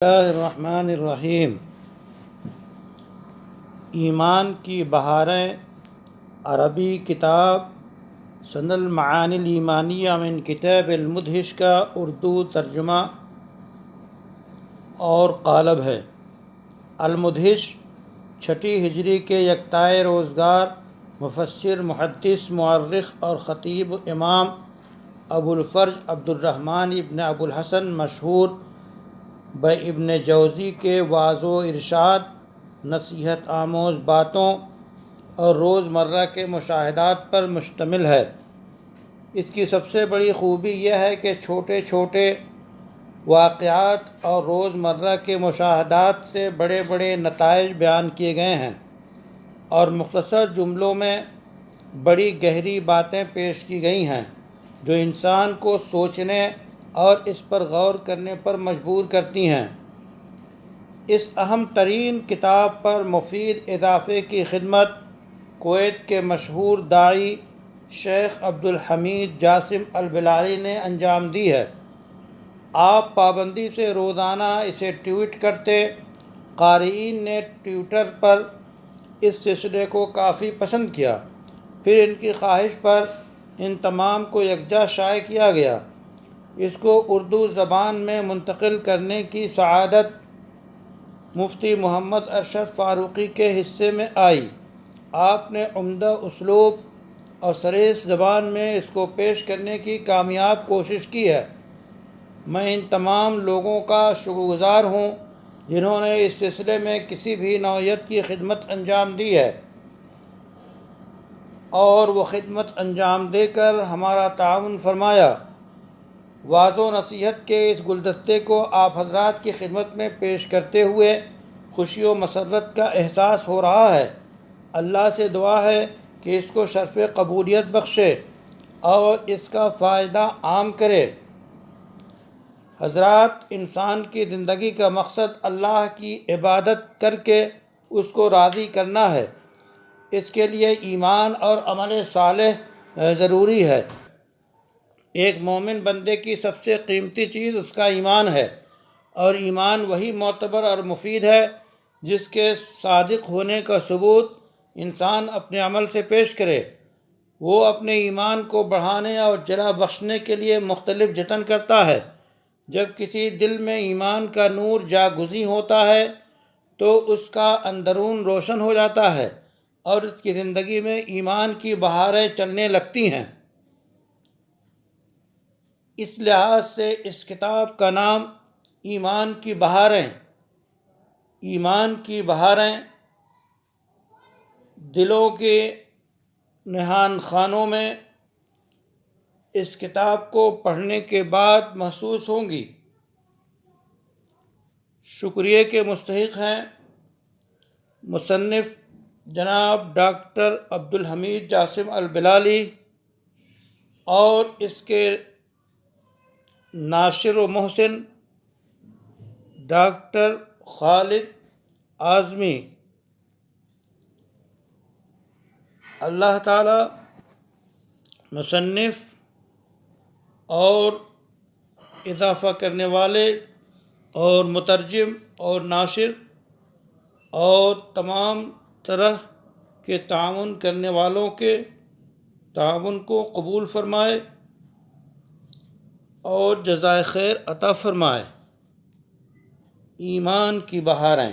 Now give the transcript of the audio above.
اللہ الرحمن الرحیم۔ ایمان کی بہاریں عربی کتاب سند المعانی الایمانیہ من کتاب المدہش کا اردو ترجمہ اور قالب ہے۔ المدہش چھٹی ہجری کے یکتائے روزگار مفسر، محدث، مورخ اور خطیب امام ابو الفرج عبد الرحمن ابن ابو الحسن مشہور ابن جوزی کے وعظ و ارشاد، نصیحت آموز باتوں اور روزمرہ کے مشاہدات پر مشتمل ہے۔ اس کی سب سے بڑی خوبی یہ ہے کہ چھوٹے چھوٹے واقعات اور روزمرہ کے مشاہدات سے بڑے بڑے نتائج بیان کیے گئے ہیں اور مختصر جملوں میں بڑی گہری باتیں پیش کی گئی ہیں جو انسان کو سوچنے اور اس پر غور کرنے پر مجبور کرتی ہیں۔ اس اہم ترین کتاب پر مفید اضافے کی خدمت کویت کے مشہور داعی شیخ عبد الحمید جاسم البلالی نے انجام دی ہے۔ آپ پابندی سے روزانہ اسے ٹویٹ کرتے۔ قارئین نے ٹویٹر پر اس سلسلے کو کافی پسند کیا، پھر ان کی خواہش پر ان تمام کو یکجا شائع کیا گیا۔ اس کو اردو زبان میں منتقل کرنے کی سعادت مفتی محمد ارشد فاروقی کے حصے میں آئی۔ آپ نے عمدہ اسلوب اور سلیس زبان میں اس کو پیش کرنے کی کامیاب کوشش کی ہے۔ میں ان تمام لوگوں کا شکر گزار ہوں جنہوں نے اس سلسلے میں کسی بھی نوعیت کی خدمت انجام دی ہے اور وہ خدمت انجام دے کر ہمارا تعاون فرمایا۔ وعظ و نصیحت کے اس گلدستے کو آپ حضرات کی خدمت میں پیش کرتے ہوئے خوشی و مسرت کا احساس ہو رہا ہے۔ اللہ سے دعا ہے کہ اس کو شرف قبولیت بخشے اور اس کا فائدہ عام کرے۔ حضرات، انسان کی زندگی کا مقصد اللہ کی عبادت کر کے اس کو راضی کرنا ہے۔ اس کے لیے ایمان اور عمل صالح ضروری ہے۔ ایک مومن بندے کی سب سے قیمتی چیز اس کا ایمان ہے، اور ایمان وہی معتبر اور مفید ہے جس کے صادق ہونے کا ثبوت انسان اپنے عمل سے پیش کرے۔ وہ اپنے ایمان کو بڑھانے اور جلا بخشنے کے لیے مختلف جتن کرتا ہے۔ جب کسی دل میں ایمان کا نور جاگزیں ہوتا ہے تو اس کا اندرون روشن ہو جاتا ہے اور اس کی زندگی میں ایمان کی بہاریں چلنے لگتی ہیں۔ اس لحاظ سے اس کتاب کا نام ایمان کی بہاریں۔ ایمان کی بہاریں دلوں کے نہان خانوں میں اس کتاب کو پڑھنے کے بعد محسوس ہوں گی۔ شکریہ کے مستحق ہیں مصنف جناب ڈاکٹر عبد الحمید جاسم البلالی اور اس کے ناشر و محسن ڈاکٹر خالد اعظمی۔ اللہ تعالی مصنف اور اضافہ کرنے والے اور مترجم اور ناشر اور تمام طرح کے تعاون کرنے والوں کے تعاون کو قبول فرمائے اور جزائے خیر عطا فرمائے۔ ایمان کی بہاریں۔